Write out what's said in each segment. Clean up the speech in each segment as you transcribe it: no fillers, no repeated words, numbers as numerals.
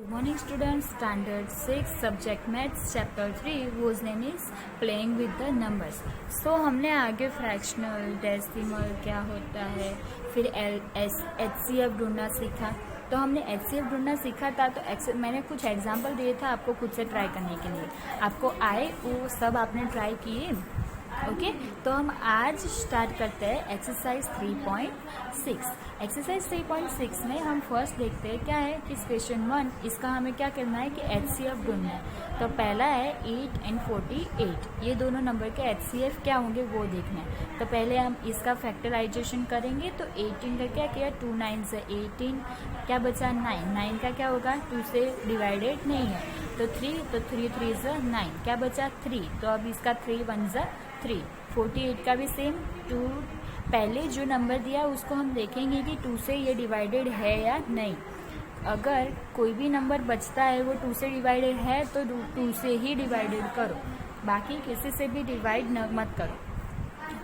Good morning students, standard 6 subject maths chapter 3 whose name is playing with the numbers. So हमने आगे fractional decimal क्या होता है, फिर HCF ढूंढना सीखा. तो हमने HCF ढूंढना सीखा था. तो मैंने कुछ एग्जाम्पल दिए था आपको खुद से ट्राई करने के लिए. आपको आए वो सब आपने ट्राई किए. ओके तो हम आज स्टार्ट करते हैं एक्सरसाइज 3.6. एक्सरसाइज 3.6 में हम फर्स्ट देखते हैं क्या है कि क्वेश्चन 1 इसका हमें क्या करना है कि HCF ढूंढना है. तो पहला है 8 and 48. ये दोनों नंबर के HCF क्या होंगे वो देखना है. तो पहले हम इसका फैक्टराइजेशन करेंगे. तो 18 का क्या किया, 2 9 से 18, क्या बचा 9. 9 का क्या होगा, 2 से डिवाइडेड नहीं है तो 3, तो 3 3 से 9, क्या बचा 3. तो अब इसका 3 1 से 3. 48 का भी सेम 2. पहले जो नंबर दिया उसको हम देखेंगे कि 2 से ये डिवाइडेड है या नहीं. अगर कोई भी नंबर बचता है वो 2 से डिवाइडेड है तो 2 से ही डिवाइडेड करो, बाकी किसी से भी डिवाइड मत करो.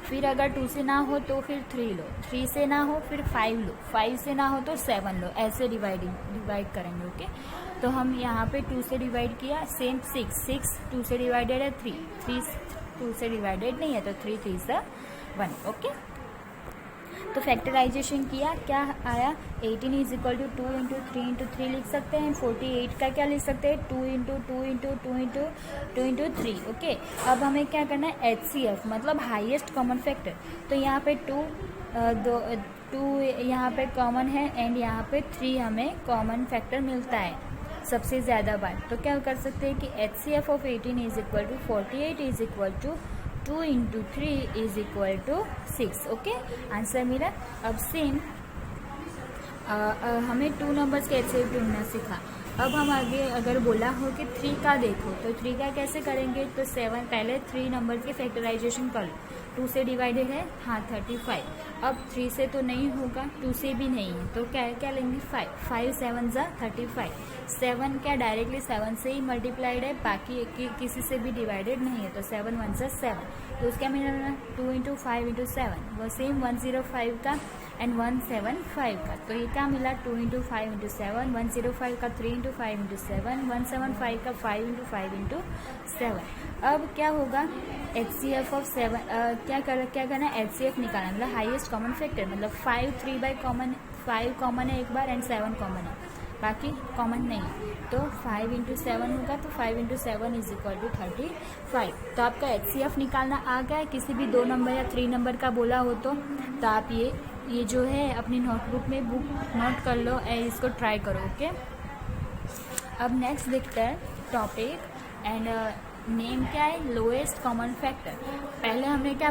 फिर अगर 2 से ना हो तो फिर 3 लो, 3 से ना हो फिर 5 लो, 5 से ना हो तो 7 लो. ऐसे डिवाइड करेंगे. ओके तो हम यहाँ पे 2 से डिवाइड किया. सेम 6 2 से डिवाइडेड है, 3 2 से डिवाइडेड नहीं है तो 3 3 से 1. ओके तो फैक्टराइजेशन किया, क्या आया 18 is equal to 2 into 3 into 3 लिख सकते हैं. 48 का क्या लिख सकते हैं, 2 into 2 into 2 into 2 into 3. Okay अब हमें क्या करना है HCF मतलब हाईएस्ट कॉमन फैक्टर. तो यहाँ पे 2 यहाँ पे कॉमन है एंड यहाँ पे 3 हमें कॉमन फैक्टर मिलता है सबसे ज़्यादा बार. तो क्या कर सकते हैं कि HCF of 18 is equal to 48 is equal to 2 into 3 is equal to 6. Okay answer मिला. अब सेम हमें 2 नंबर्स के HCF ढूंढना सीखा. अब हम आगे अगर बोला हो कि 3 का देखो तो 3 का कैसे करेंगे. तो 7 पहले 3 नंबर के फैक्टराइजेशन कर लो. 2 से डिवाइडेड है, हाँ 35. अब 3 से तो नहीं होगा, 2 से भी नहीं है तो क्या लेंगे 5 7 जा 35. 7 क्या डायरेक्टली 7 से ही मल्टीप्लाइड है, बाकी किसी से भी डिवाइडेड नहीं है तो 7 1 जा 7. तो उसका मिला 2 इंटू 5 इंटू 7 वो सेम 105 का एंड 175 का. तो ये क्या मिला 2 इंटू 5 इंटू 7, 105 का 3 इंटू 5 इंटू 7, 175 का 5 इंटू 5 इंटू 7. अब क्या होगा HCF ऑफ 7 क्या करना है HCF निकालना मतलब हाईएस्ट कॉमन फैक्टर. मतलब 5 3 बाई कॉमन 5 कॉमन है एक बार एंड 7 कॉमन है, बाकी कॉमन नहीं. तो 5 इंटू 7 होगा तो 5 इंटू 7 इज इक्वल टू 35. तो आपका HCF निकालना आ गया है. किसी भी 2 नंबर या 3 नंबर का बोला हो तो आप ये जो है अपनी नोटबुक में बुक नोट कर लो एंड इसको ट्राई करो. ओके अब नेक्स्ट देखते हैं टॉपिक एंड नेम क्या है लोएस्ट कॉमन फैक्टर. पहले हमने क्या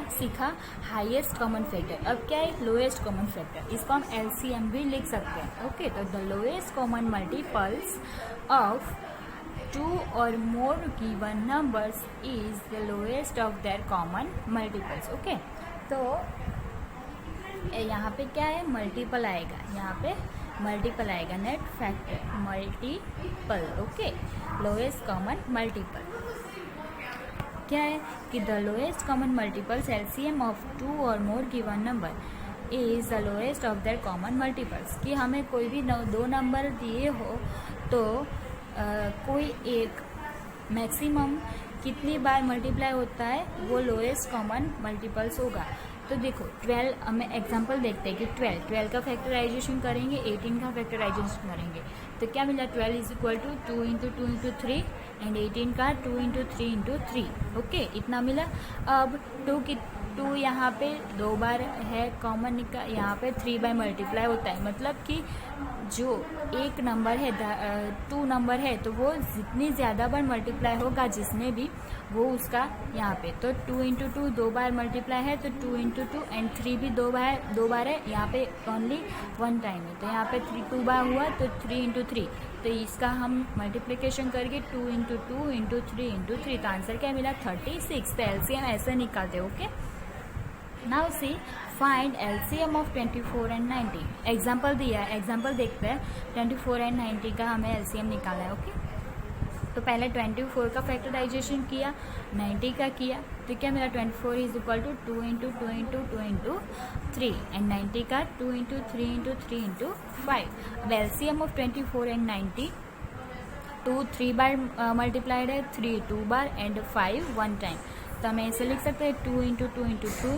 सीखा हाईएस्ट कॉमन फैक्टर. अब क्या है लोएस्ट कॉमन फैक्टर, इसको हम LCM भी लिख सकते हैं. ओके तो the lowest common multiples of 2 or more given numbers is the lowest of their common multiples. Okay तो यहाँ पे क्या है मल्टीपल आएगा, यहाँ पे मल्टीपल आएगा net factor multiple. Okay lowest common multiple क्या है कि the lowest common multiples LCM of 2 और more given number is the lowest of their common multiples. कि हमें कोई भी 2 नंबर दिए हो तो कोई एक मैक्सिमम कितनी बार मल्टीप्लाई होता है वो लोएस्ट कॉमन मल्टीपल्स होगा. तो देखो 12 हमें एग्जांपल देखते हैं कि 12 का फैक्टराइजेशन करेंगे, 18 का फैक्टराइजेशन करेंगे तो क्या मिला 12 is equal to 2 into 2 into 3 and 18 का 2 इंटू 3 इंटू 3. ओके इतना मिला. अब 2 यहाँ पे 2 बार है कॉमन यहाँ पे 3 बाय मल्टीप्लाई होता है. मतलब कि जो एक नंबर है 2 नंबर है तो वो जितनी ज़्यादा बार मल्टीप्लाई होगा जिसमें भी वो उसका यहाँ पे. तो 2 इंटू 2 2 बार मल्टीप्लाई है तो 2 इंटू 2 एंड 3 भी 2 बार है. यहाँ पे ओनली 1 टाइम है तो यहाँ पे 2 बार हुआ तो 3 इंटू 3. तो इसका हम मल्टीप्लिकेशन करके 2 इंटू 2 इंटू 3 इंटू 3. तो आंसर क्या मिला 36. तो LCM ऐसे निकालते. Okay now see find LCM of 24 and 90. Example दिया है, एग्जाम्पल देखते हैं. 24 एंड 90 का हमें LCM निकाला है. ओके तो पहले 24 का फैक्टराइजेशन किया, 90 का किया. तो क्या मेरा 24 is equal to 2 into 2 into 2 into 3 and 90 का 2 इंटू 3 इंटू 3 इंटू 5। अब LCM of 24 and 90, 2 3 bar multiplied है, 3 2 बार एंड 5 1 टाइम। तो हम ऐसे लिख सकते हैं 2 into 2 into 2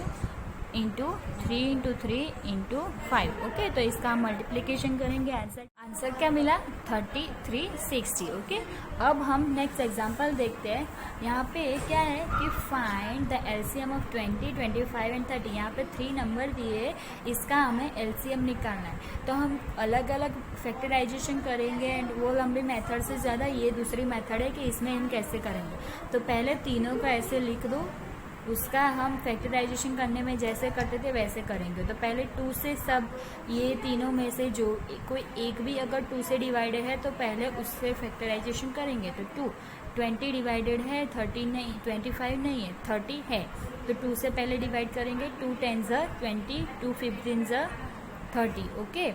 into 3 into 3 into 5। Okay, तो इसका हम मल्टीप्लीकेशन करेंगे। आंसर क्या मिला 3360। ओके, अब हम नेक्स्ट एग्जांपल देखते हैं। यहाँ पे क्या है कि find the LCM of 20, 25 and 30। यहाँ पे 3 नंबर दिए, इसका हमें एलसीएम निकालना है। तो हम अलग अलग फैक्टराइजेशन करेंगे एंड वो लंबी मेथड से ज़्यादा ये दूसरी मेथड है कि इसमें हम कैसे करेंगे। तो पहले तीनों का ऐसे लिख दो, उसका हम फैक्टराइजेशन करने में जैसे करते थे वैसे करेंगे। तो पहले 2 से सब ये तीनों में से जो कोई एक भी अगर 2 से डिवाइडेड है तो पहले उससे फैक्टराइजेशन करेंगे। तो 2 20 डिवाइडेड है, 30 नहीं, 25 नहीं है, 30 है। तो 2 से पहले डिवाइड करेंगे, 2 10s 20, 2 15s 30। ओके,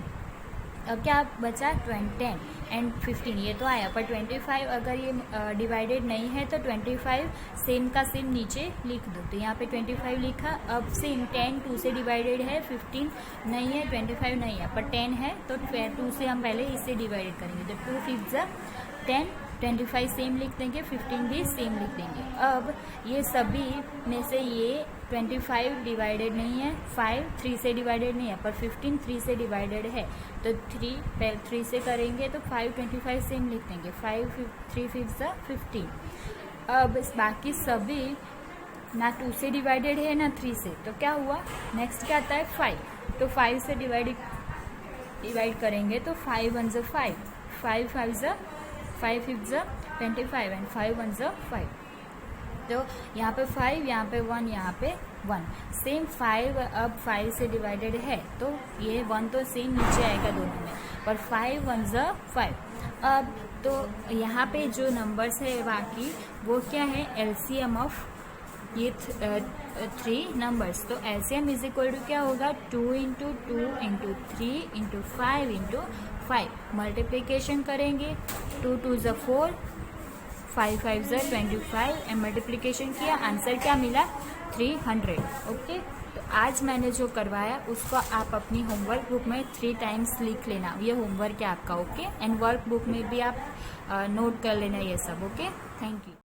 अब क्या बचा 10 एंड 15, ये तो आया, पर 25 अगर ये डिवाइडेड नहीं है तो 25 सेम का सेम नीचे लिख दो। तो यहाँ पे 25 लिखा। अब सेम 10 2 से डिवाइडेड है, 15 नहीं है, 25 नहीं है, पर 10 है। तो 2 से हम पहले इससे डिवाइडेड करेंगे। तो 2 5 10, 25 सेम लिख देंगे, 15 भी सेम लिख देंगे। अब ये सभी में से ये 25 डिवाइडेड नहीं है, 5 3 से डिवाइडेड नहीं है, पर 15 3 से डिवाइडेड है। तो 3 से करेंगे तो 5 25 सेम लिख देंगे, 5 3 5 15। अब बाकी सभी ना 2 से डिवाइडेड है ना 3 से। तो क्या हुआ, नेक्स्ट क्या आता है 5। तो 5 से डिवाइड करेंगे तो 5 1 5, 5 5 5 5 25 एंड 5 1 5। तो यहाँ पे 5, यहाँ पे 1, यहाँ पे 1। सेम 5 अब 5 से डिवाइडेड है तो ये 1 तो सेम नीचे आएगा दोनों में, पर 5 1 5। अब तो यहाँ पे जो नंबर्स है बाकी वो क्या है, एलसीएम ऑफ ये 3 नंबर्स। तो एलसीएम इज इक्वल टू क्या होगा, 2 into 2 into 3 into 5 into 5। Multiplication करेंगे, 2 2 4, 5 5 25 एंड मल्टीप्लीकेशन किया, आंसर क्या मिला 300। ओके, तो आज मैंने जो करवाया उसको आप अपनी होमवर्क बुक में 3 टाइम्स लिख लेना, ये होमवर्क है आपका। ओके, एंड वर्क बुक में भी आप नोट कर लेना ये सब। Okay, thank you.